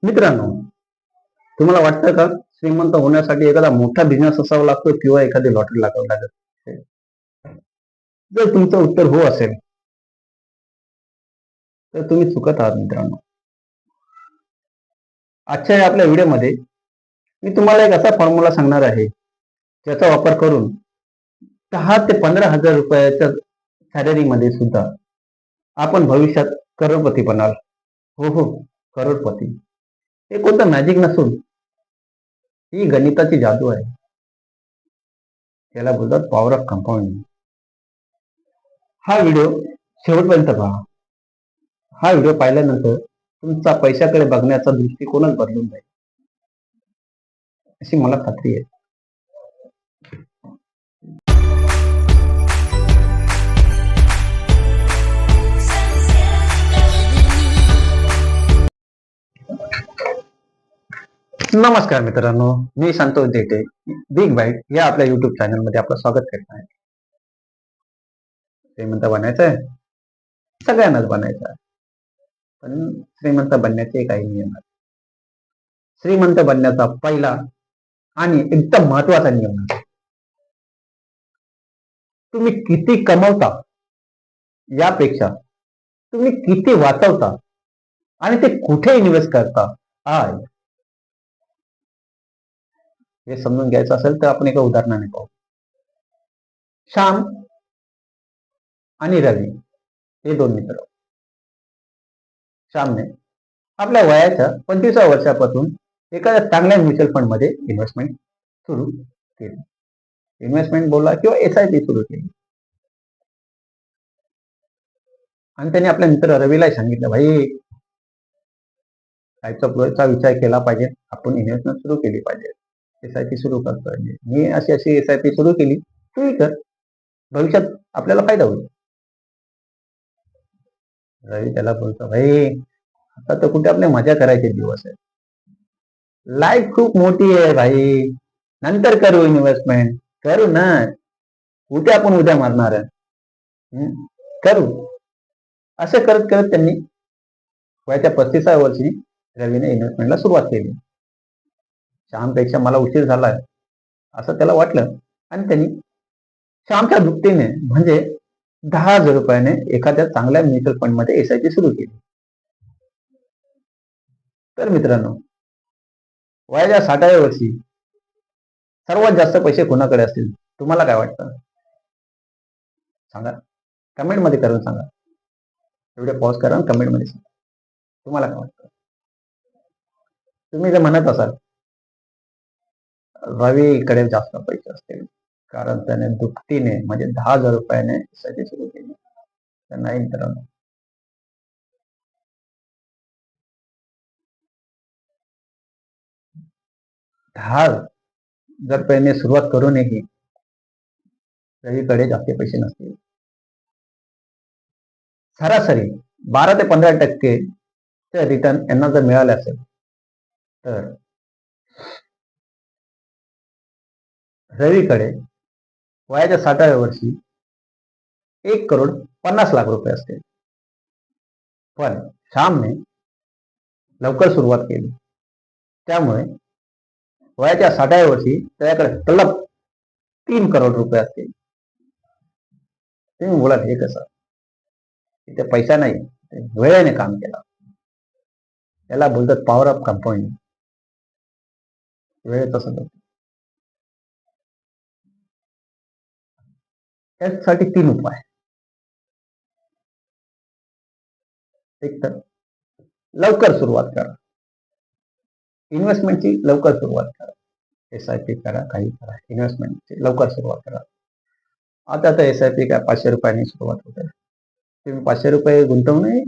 मित्रांनो, तुम्हाला वाटतं का श्रीमंत होण्यासाठी एखादा मोठा बिझनेस असावा लागतो किंवा एखादी लॉटरी लागावी लागत? जर तुमचं उत्तर हो असेल तर तुम्ही चुकत आहात मित्रांनो. आजच्या या आपल्या व्हिडिओमध्ये मी तुम्हाला एक असा फॉर्म्युला सांगणार आहे ज्याचा वापर करून 10 ते 15 हजार रुपयाच्या सॅलरीमध्ये सुद्धा आपण भविष्यात करोडपती बनाल. हो हो, करोडपती. हे कोणतं मॅजिक नसून ही गणिताची जादू आहे. त्याला बोलतात पॉवर ऑफ कंपाऊंडिंग. हा व्हिडिओ शेवटपर्यंत पहा. हा व्हिडिओ पाहिल्यानंतर तुमचा पैशाकडे बघण्याचा दृष्टिकोनच बदलून जाईल अशी मला खात्री आहे. नमस्कार मित्रांनो, मी संतोष देठे बिग बाईट या आपल्या युट्यूब चॅनल मध्ये आपलं स्वागत करत आहे. श्रीमंत बनायचं आहे, सगळ्यांनाच बनायचं आहे, पण श्रीमंत बनण्याचे काही नियम आहेत. श्रीमंत बनण्याचा पहिला आणि एकदम महत्वाचा नियम आहे, तुम्ही किती कमवता यापेक्षा तुम्ही किती वाचवता आणि ते कुठे इन्व्हेस्ट करता हे समजून घ्यायचं असेल तर आपण एका उदाहरणाने पाहू. श्याम आणि रवी हे दोन मित्र. श्यामने आपल्या वयाच्या 25व्या वर्षापासून एखाद्या चांगल्या म्युच्युअल फंड मध्ये इन्व्हेस्टमेंट सुरू केली. इन्व्हेस्टमेंट बोला किंवा SIP सुरू केली. आणि त्याने आपल्या मित्र रवीला सांगितलं, भाई कायचा विचार केला पाहिजे, आपण इन्व्हेस्टमेंट सुरू केली पाहिजे, SIP सुरू करतोय मी, अशी SIP सुरू केली, तूही कर, भविष्यात आपल्याला फायदा होईल. रवी त्याला बोलतो, भाई आता तर कुठे आपल्या मजा करायचे दिवस आहे, लाईफ खूप मोठी आहे भाई, नंतर करू इन्व्हेस्टमेंट, करू ना, कुठे आपण उद्या मारणार आहे, करू. असे करत करत त्यांनी वयाच्या 35व्या वर्षी रवीने इन्व्हेस्टमेंटला सुरुवात केली. श्यामपेक्षा मला उशीर झालाय असं त्याला वाटलं आणि त्यांनी श्यामच्या दुपटीने म्हणजे 10,000 रुपयाने एखाद्या चांगल्या म्युच्युअल फंड मध्ये SIP सुरू केली. तर मित्रांनो, वयाच्या 60व्या वर्षी सर्वात जास्त पैसे कोणाकडे असतील तुम्हाला काय वाटतं? सांगा, कमेंट मध्ये करून सांगा. व्हिडिओ पॉज करा आणि कमेंट मध्ये सांगा तुम्हाला काय वाटतं. तुम्ही जर म्हणत असाल रवीकडे जास्त पैसे असतील कारण त्याने दुपटीने म्हणजे 10,000 रुपयाने SIP सुरू केली, तर नाही मित्रांनो. जर रुपयाने सुरुवात करूनही रवीकडे जास्त पैसे नसतील. सरासरी 12 ते 15% रिटर्न यांना जर मिळाले असेल तर रवीकडे वयाच्या 60व्या वर्षी 1,50,00,000 रुपये असतील. पण श्यामने लवकर सुरुवात केली त्यामुळे वयाच्या 60व्या वर्षी त्याच्याकडे तलब 3 करोड रुपये असतील. तुम्ही बोलाल हे कसं? इथे पैसा नाही, वेळेने काम केला. त्याला बोलतात पॉवर ऑफ कंपाऊंडिंग. वेळेचा सगळं. त्यासाठी 3 उपाय. एक तर लवकर सुरुवात करा, इन्व्हेस्टमेंटची लवकर सुरुवात करा. SIP करा, काही करा, इन्व्हेस्टमेंटची लवकर सुरुवात करा. आता तर SIP काय 500 रुपयांनी सुरुवात होते. तुम्ही 500 रुपये गुंतवणे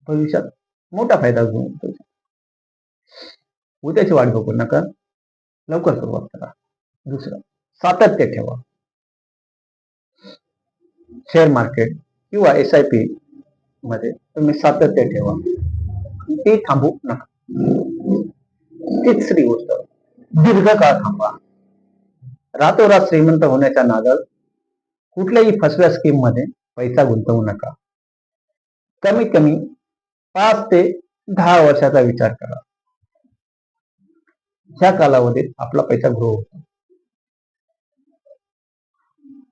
भविष्यात मोठा फायदा घेऊ. उद्याची वाट बघू नका, लवकर सुरुवात करा. दुसरं, सातत्य ठेवा. शेअर मार्केट किंवा SIP मध्ये तुम्ही सातत्य ठेवा, ते थांबू नका. तिसरी गोष्ट, दीर्घकाळ थांबा. रातोरात श्रीमंत होण्याच्या नादात कुठल्याही फसव्या स्कीम मध्ये पैसा गुंतवू नका. कमीत कमी 5 ते 10 वर्षाचा विचार करा. ह्या कालावधीत आपला पैसा ग्रो होतो.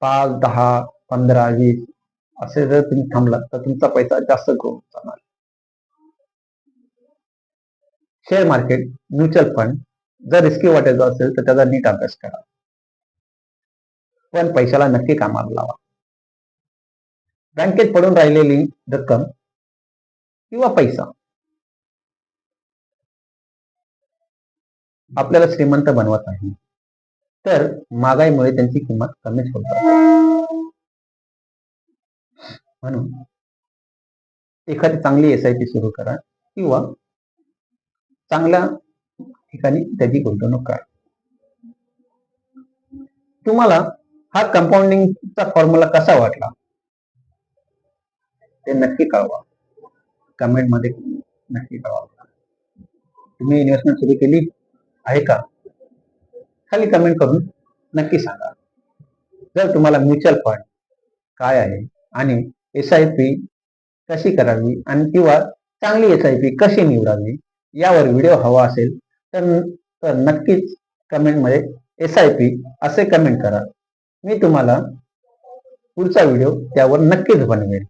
5, 10, 15, 20 असे जर तुम्ही थांबलात तर तुमचा पैसा जास्त ग्रो होत जाणार. शेअर मार्केट, म्युच्युअल फंड जर रिस्की वाटायचं असेल तर त्याचा नीट अभ्यास करा, पण पैशाला नक्की कामाला लावा. बँकेत पडून राहिलेली रक्कम किंवा पैसा आपल्याला श्रीमंत बनवत नाही, तर महागाईमुळे त्यांची किंमत कमीच होत जाते. म्हणून एखादी चांगली एसआयपी सुरू करा किंवा चांगल्या ठिकाणी त्याची गुंतवणूक करा. तुम्हाला हा कंपाऊंडिंगचा फॉर्म्युला कसा वाटला ते नक्की कळवा, कमेंट मध्ये नक्की कळवा. तुम्ही इन्व्हेस्टमेंट सुरू केली आहे का, खाली कमेंट करून नक्की सांगा. जर तुम्हाला म्युच्युअल फंड काय आहे आणि एसआयपी कशी करावी आणि किंवा चांगली एसआयपी कशी निवडावी यावर व्हिडिओ हवा असेल तर नक्कीच कमेंट मध्ये एसआयपी असे कमेंट करा. मी तुम्हाला पुढचा व्हिडिओ त्यावर नक्कीच बनवेल.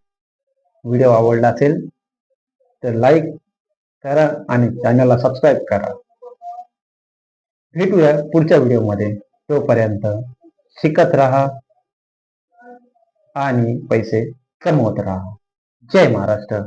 व्हिडिओ आवडला असेल तर लाईक करा आणि चॅनलला सबस्क्राईब करा. भेटूया पुढच्या व्हिडिओमध्ये. तोपर्यंत शिकत राहा आणि पैसे कमवत राहा. जय महाराष्ट्र.